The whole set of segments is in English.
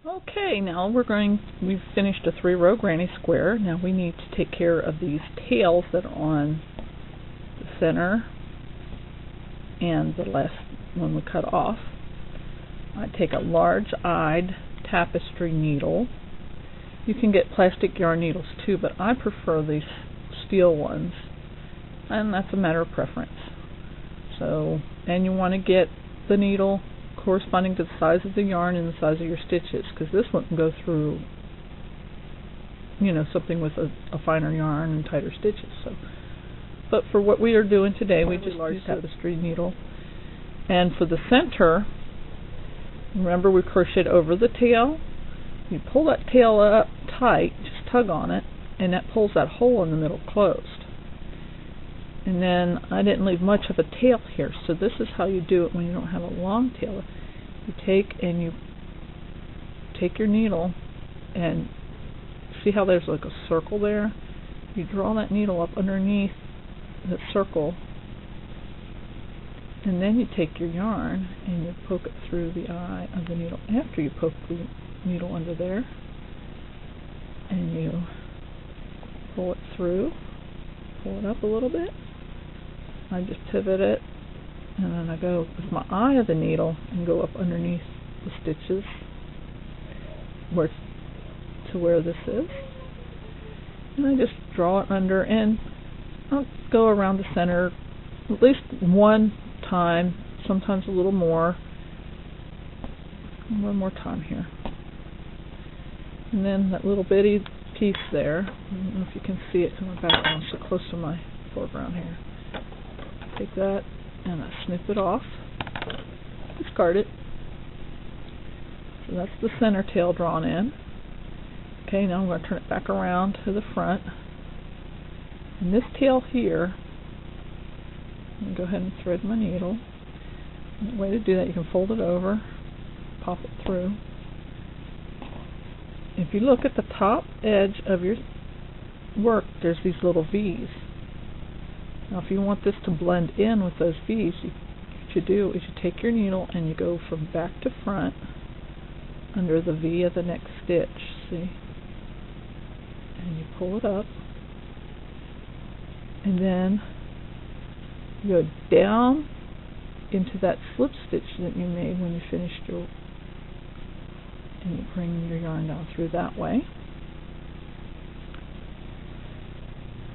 Okay, now we've finished a 3-row granny square. Now we need to take care of these tails that are on the center and the last one we cut off. I take a large-eyed tapestry needle. You can get plastic yarn needles too, but I prefer these steel ones, and that's a matter of preference. So, and you want to get the needle corresponding to the size of the yarn and the size of your stitches, because this one can go through, you know, something with a finer yarn and tighter stitches. So, but for what we are doing today, we just use tapestry needle. And for the center, remember we crocheted over the tail. You pull that tail up tight, just tug on it, and that pulls that hole in the middle closed. And then I didn't leave much of a tail here, so this is how you do it when you don't have a long tail. You take your needle, and see how there's like a circle there? You draw that needle up underneath the circle, and then you take your yarn and you poke it through the eye of the needle. After you poke the needle under there, and you pull it through, pull it up a little bit. I just pivot it, and then I go with my eye of the needle and go up underneath the stitches to where this is, and I just draw it under, and I'll go around the center at least one time, sometimes a little more. One more time here, and then that little bitty piece there, I don't know if you can see it in my background, so close to my foreground here. Take that and I snip it off, discard it. So that's the center tail drawn in. Okay, now I'm going to turn it back around to the front. And this tail here, I'm going to go ahead and thread my needle. And the way to do that, you can fold it over, pop it through. If you look at the top edge of your work, there's these little V's. Now if you want this to blend in with those V's, what you do is you take your needle and you go from back to front under the V of the next stitch, see? And you pull it up, and then you go down into that slip stitch that you made when you finished your, and you bring your yarn down through that way.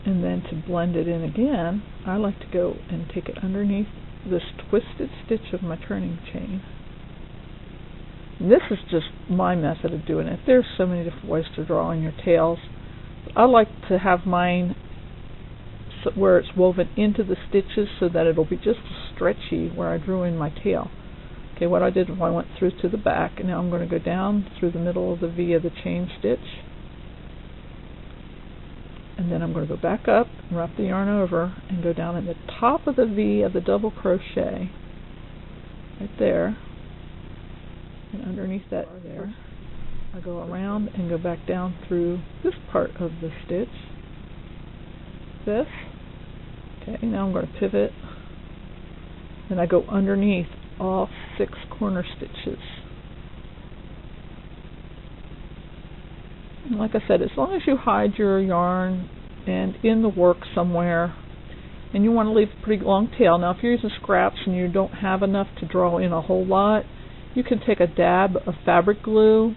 And then to blend it in again, I like to go and take it underneath this twisted stitch of my turning chain. And this is just my method of doing it. There's so many different ways to draw on your tails. I like to have mine where it's woven into the stitches so that it'll be just stretchy where I drew in my tail. Okay, what I did was I went through to the back, and now I'm going to go down through the middle of the V of the chain stitch. And then I'm going to go back up and wrap the yarn over and go down in the top of the V of the double crochet right there, and underneath that there I go around and go back down through this part of the stitch, this. Okay, now I'm going to pivot, and I go underneath all 6 corner stitches. And like I said, as long as you hide your yarn and in the work somewhere, and you want to leave a pretty long tail. Now if you're using scraps and you don't have enough to draw in a whole lot, you can take a dab of fabric glue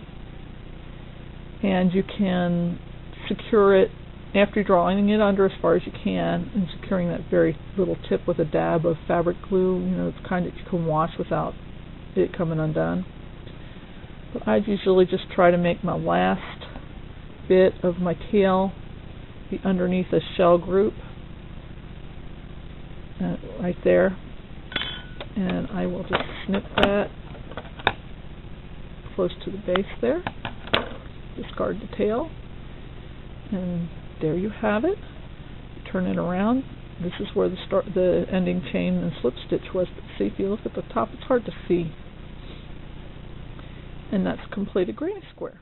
and you can secure it after drawing it under as far as you can, and securing that very little tip with a dab of fabric glue, you know, it's kind that you can wash without it coming undone. But I usually just try to make my last bit of my tail be underneath a shell group right there, and I will just snip that close to the base there, discard the tail, and there you have it. Turn it around. This is where the ending chain and slip stitch was, but see, if you look at the top, it's hard to see. And that's completed granny square.